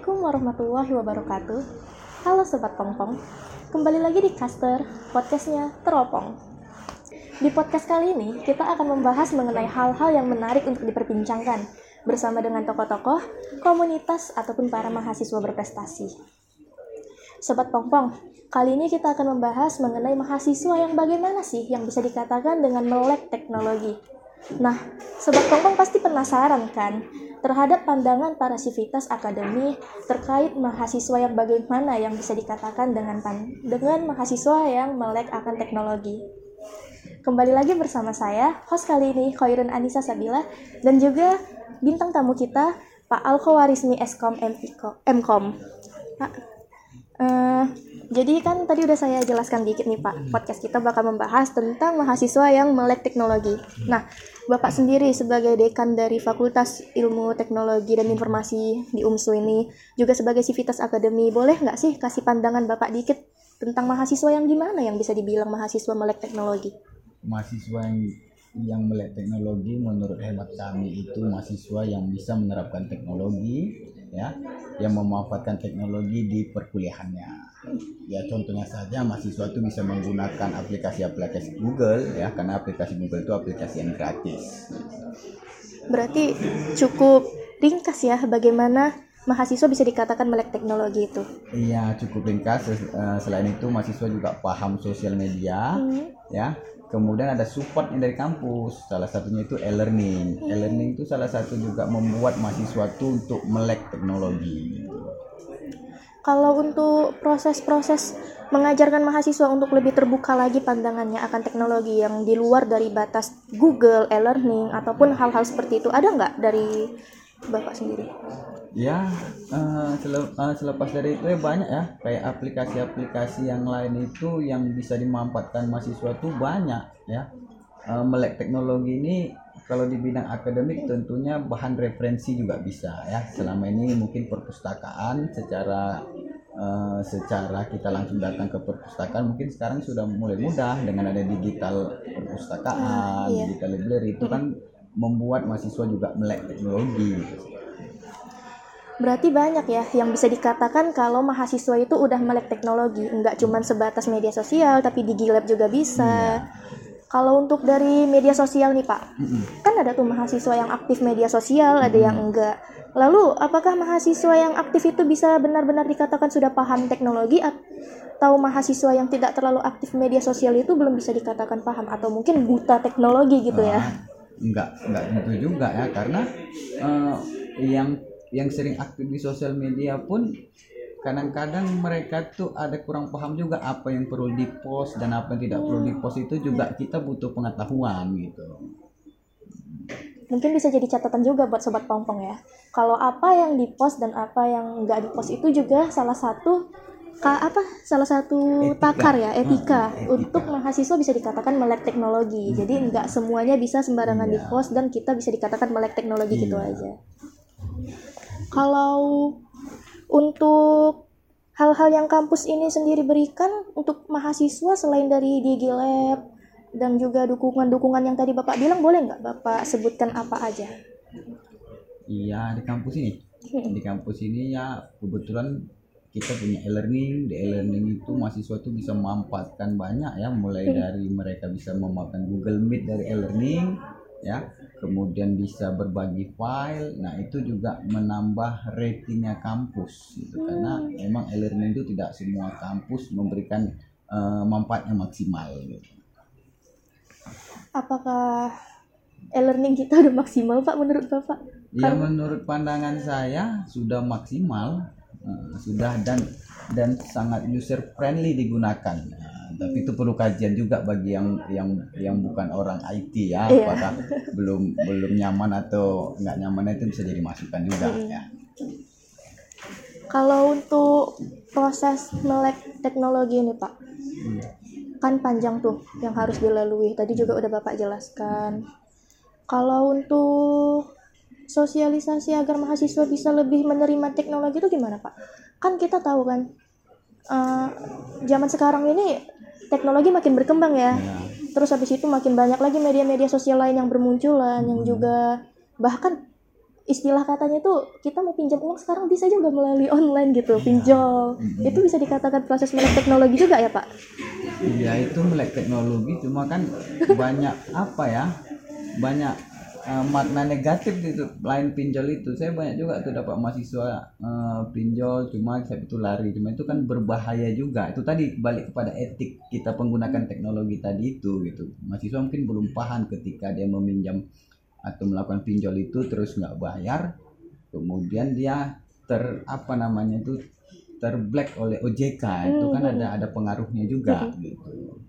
Assalamualaikum warahmatullahi wabarakatuh. Halo Sobat Pongpong, kembali lagi di Caster, podcastnya Teropong. Di podcast kali ini, kita akan membahas mengenai hal-hal yang menarik untuk diperbincangkan bersama dengan tokoh-tokoh, komunitas, ataupun para mahasiswa berprestasi. Sobat Pongpong, kali ini kita akan membahas mengenai mahasiswa yang bagaimana sih yang bisa dikatakan dengan melek teknologi. Nah, Sobat Pongpong pasti penasaran kan terhadap pandangan para sivitas akademi terkait mahasiswa yang bagaimana yang bisa dikatakan dengan mahasiswa yang melek akan teknologi. Kembali lagi bersama saya, host kali ini Khairun Anissa Sabila, dan juga bintang tamu kita Pak Al-Khawarizmi Eskom Mkom. Pak, jadi kan tadi udah saya jelaskan dikit nih Pak, podcast kita bakal membahas tentang mahasiswa yang melek teknologi. Nah, Bapak sendiri sebagai dekan dari Fakultas Ilmu Teknologi dan Informasi di UMSU ini, juga sebagai sivitas akademi, boleh nggak sih kasih pandangan Bapak dikit tentang mahasiswa yang gimana yang bisa dibilang mahasiswa melek teknologi? Mahasiswa yang melek teknologi menurut hemat kami itu mahasiswa yang bisa menerapkan teknologi, ya, yang memanfaatkan teknologi di perkuliahannya. Ya, contohnya saja mahasiswa itu bisa menggunakan aplikasi-aplikasi Google, ya, karena aplikasi Google itu aplikasi yang gratis. Berarti cukup ringkas ya bagaimana mahasiswa bisa dikatakan melek teknologi itu. Iya, cukup ringkas. Selain itu mahasiswa juga paham sosial media, ya. Kemudian ada supportnya dari kampus, salah satunya itu e-learning. E-learning itu salah satu juga membuat mahasiswa itu untuk melek teknologi. Kalau untuk proses-proses mengajarkan mahasiswa untuk lebih terbuka lagi pandangannya akan teknologi yang di luar dari batas Google, e-learning, ataupun hal-hal seperti itu, ada nggak dari Bapak sendiri? Ya, selepas dari itu banyak ya, kayak aplikasi-aplikasi yang lain itu yang bisa dimanfaatkan mahasiswa tuh banyak ya. Melek teknologi ini kalau di bidang akademik tentunya bahan referensi juga bisa ya. Selama ini mungkin perpustakaan secara kita langsung datang ke perpustakaan, mungkin sekarang sudah mulai mudah dengan ada digital perpustakaan, digital library, itu kan membuat mahasiswa juga melek teknologi gitu. Berarti banyak ya yang bisa dikatakan kalau mahasiswa itu udah melek teknologi, nggak cuma sebatas media sosial, tapi di Gilab juga bisa. Kalau untuk dari media sosial nih Pak, kan ada tuh mahasiswa yang aktif media sosial, ada yang enggak. Lalu, apakah mahasiswa yang aktif itu bisa benar-benar dikatakan sudah paham teknologi, atau mahasiswa yang tidak terlalu aktif media sosial itu belum bisa dikatakan paham, atau mungkin buta teknologi gitu ya? Enggak gitu juga ya, karena yang sering aktif di sosial media pun kadang-kadang mereka tuh ada kurang paham juga apa yang perlu dipost dan apa yang tidak perlu dipost. Itu juga kita butuh pengetahuan gitu. Mungkin bisa jadi catatan juga buat Sobat Pongpong ya. Kalau apa yang dipost dan apa yang nggak dipost itu juga salah satu takar ya, etika untuk mahasiswa bisa dikatakan melek teknologi. Jadi nggak semuanya bisa sembarangan dipost dan kita bisa dikatakan melek teknologi gitu aja. Kalau untuk hal-hal yang kampus ini sendiri berikan untuk mahasiswa selain dari DigiLab dan juga dukungan-dukungan yang tadi Bapak bilang, boleh nggak Bapak sebutkan apa aja? Iya, di kampus ini ya kebetulan kita punya e-learning. Di e-learning itu mahasiswa tuh bisa memanfaatkan banyak ya, mulai dari mereka bisa memanfaatkan Google Meet dari e-learning ya, kemudian bisa berbagi file. Nah, itu juga menambah ratingnya kampus gitu, karena memang e-learning itu tidak semua kampus memberikan manfaat yang maksimal gitu. Apakah e-learning kita udah maksimal Pak menurut Bapak? Ya, menurut pandangan saya sudah maksimal, sudah dan sangat user friendly digunakan. Tapi itu perlu kajian juga bagi yang bukan orang IT ya, apakah belum nyaman atau nggak nyaman, itu bisa jadi masukan juga ya. Kalau untuk proses melek teknologi ini Pak, kan panjang tuh yang harus dilalui. Tadi juga udah Bapak jelaskan. Kalau untuk sosialisasi agar mahasiswa bisa lebih menerima teknologi itu gimana Pak? Kan kita tahu kan, zaman sekarang ini teknologi makin berkembang ya. Terus habis itu makin banyak lagi media-media sosial lain yang bermunculan, yang juga bahkan istilah katanya tuh kita mau pinjam uang sekarang bisa juga melalui online gitu, pinjol. Itu bisa dikatakan proses melek teknologi juga ya Pak? Iya, itu melek teknologi, cuma kan banyak apa ya, banyak makna negatif itu lain pinjol itu. Saya banyak juga tuh dapat mahasiswa pinjol, cuma saya itu lari, cuma itu kan berbahaya juga. Itu tadi balik kepada etik kita penggunakan teknologi tadi itu gitu. Mahasiswa mungkin belum paham ketika dia meminjam atau melakukan pinjol itu terus nggak bayar, kemudian dia apa namanya itu terblack oleh OJK, itu kan ada pengaruhnya juga gitu.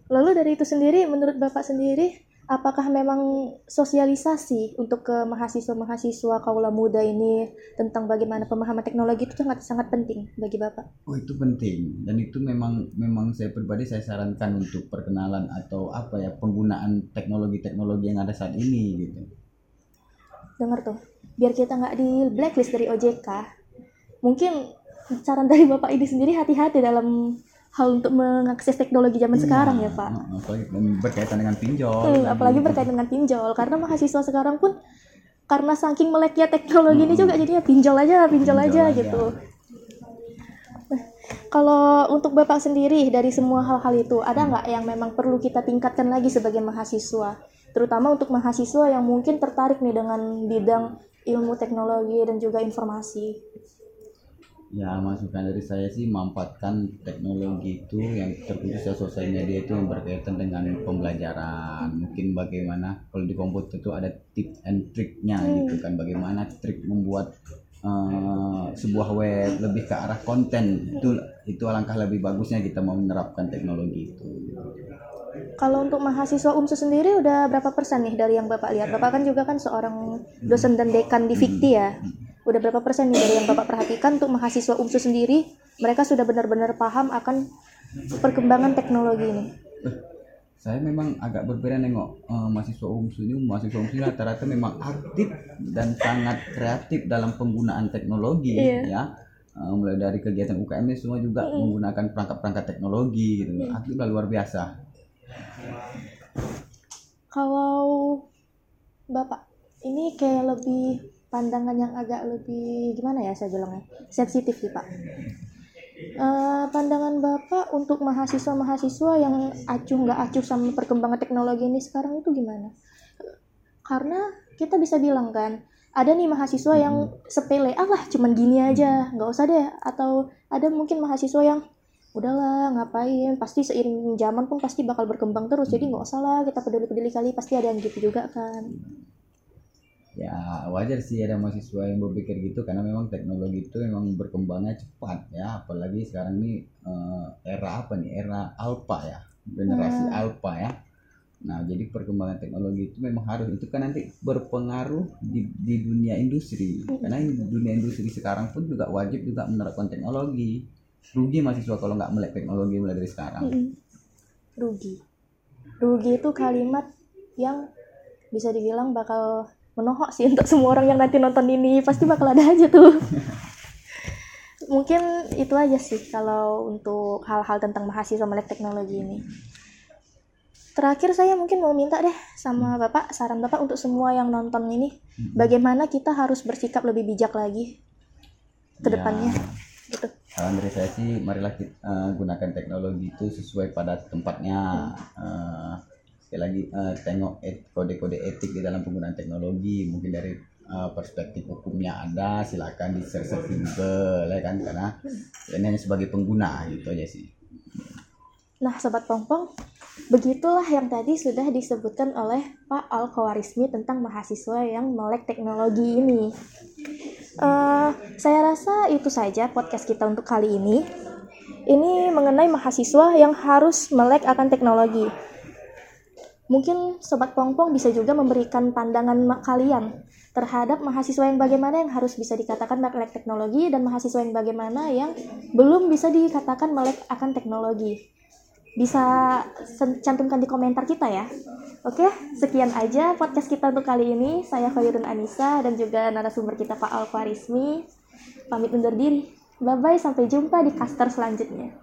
Lalu dari itu sendiri, menurut Bapak sendiri, apakah memang sosialisasi untuk ke mahasiswa-mahasiswa kaula muda ini tentang bagaimana pemahaman teknologi itu sangat penting bagi Bapak? Oh, itu penting, dan itu memang saya pribadi saya sarankan untuk perkenalan atau apa ya, penggunaan teknologi yang ada saat ini gitu. Dengar tuh, biar kita nggak di blacklist dari OJK, mungkin saran dari Bapak ini sendiri hati-hati dalam hal untuk mengakses teknologi zaman sekarang ya Pak. Apalagi berkaitan dengan pinjol. Apalagi berkaitan dengan pinjol, karena mahasiswa sekarang pun karena saking meleknya teknologi ini juga jadinya pinjol aja gitu. Nah, kalau untuk Bapak sendiri dari semua hal-hal itu, ada nggak yang memang perlu kita tingkatkan lagi sebagai mahasiswa? Terutama untuk mahasiswa yang mungkin tertarik nih dengan bidang ilmu teknologi dan juga informasi. Ya, masukan dari saya sih memanfaatkan teknologi itu yang terkhusus sosial media itu yang berkaitan dengan pembelajaran. Mungkin bagaimana kalau di komputer itu ada tips and triknya gitu kan, bagaimana trik membuat sebuah web lebih ke arah konten, itu alangkah lebih bagusnya kita mau menerapkan teknologi itu. Kalau untuk mahasiswa UMSU sendiri udah berapa persen nih dari yang Bapak lihat? Bapak kan juga kan seorang dosen dan dekan di FIKTI ya. Udah berapa persen nih dari yang Bapak perhatikan untuk mahasiswa UMSU sendiri, mereka sudah benar-benar paham akan perkembangan teknologi ini? Saya memang agak berbeda nengok mahasiswa UMSU ini rata-rata memang aktif dan sangat kreatif dalam penggunaan teknologi ya. Mulai dari kegiatan UKM ini semua juga menggunakan perangkat-perangkat teknologi gitu. Aktif luar biasa. Kalau Bapak ini kayak lebih pandangan yang agak lebih gimana ya saya bilangnya, sensitif sih Pak. Pandangan Bapak untuk mahasiswa yang nggak acuh sama perkembangan teknologi ini sekarang itu gimana? Karena kita bisa bilang kan, ada nih mahasiswa yang sepele, cuman gini aja, nggak usah deh. Atau ada mungkin mahasiswa yang udahlah ngapain, pasti seiring zaman pun pasti bakal berkembang terus, jadi nggak usah lah kita peduli kali, pasti ada yang gitu juga kan. Ya wajar sih ada mahasiswa yang berpikir gitu, karena memang teknologi itu memang berkembangnya cepat ya, apalagi sekarang ini era alpha ya, generasi alpha ya. Nah, jadi perkembangan teknologi itu memang harus, itu kan nanti berpengaruh di dunia industri, karena dunia industri sekarang pun juga wajib juga menerapkan teknologi. Rugi mahasiswa kalau nggak melek teknologi mulai dari sekarang. Rugi itu kalimat yang bisa dibilang bakal menohok sih untuk semua orang yang nanti nonton ini, pasti bakal ada aja tuh. Mungkin itu aja sih kalau untuk hal-hal tentang mahasiswa melek teknologi ini. Terakhir saya mungkin mau minta deh sama Bapak, saran Bapak untuk semua yang nonton ini, bagaimana kita harus bersikap lebih bijak lagi ke depannya gitu. Saran dari saya sih, marilah kita gunakan teknologi itu sesuai pada tempatnya. Sekali lagi tengok kode-kode etik di dalam penggunaan teknologi, mungkin dari perspektif hukumnya ada, silakan di search di Google ya kan, karena ini hanya sebagai pengguna gitu aja sih. Nah Sobat Pongpong, begitulah yang tadi sudah disebutkan oleh Pak Al-Khawarizmi tentang mahasiswa yang melek teknologi ini. Saya rasa itu saja podcast kita untuk kali ini. Ini mengenai mahasiswa yang harus melek akan teknologi. Mungkin Sobat Pongpong bisa juga memberikan pandangan kalian terhadap mahasiswa yang bagaimana yang harus bisa dikatakan melek teknologi dan mahasiswa yang bagaimana yang belum bisa dikatakan melek akan teknologi. Bisa cantumkan di komentar kita ya. Oke, sekian aja podcast kita untuk kali ini. Saya Khairun Anissa dan juga narasumber kita Pak Al-Khawarizmi. Pamit undur diri. Bye-bye, sampai jumpa di caster selanjutnya.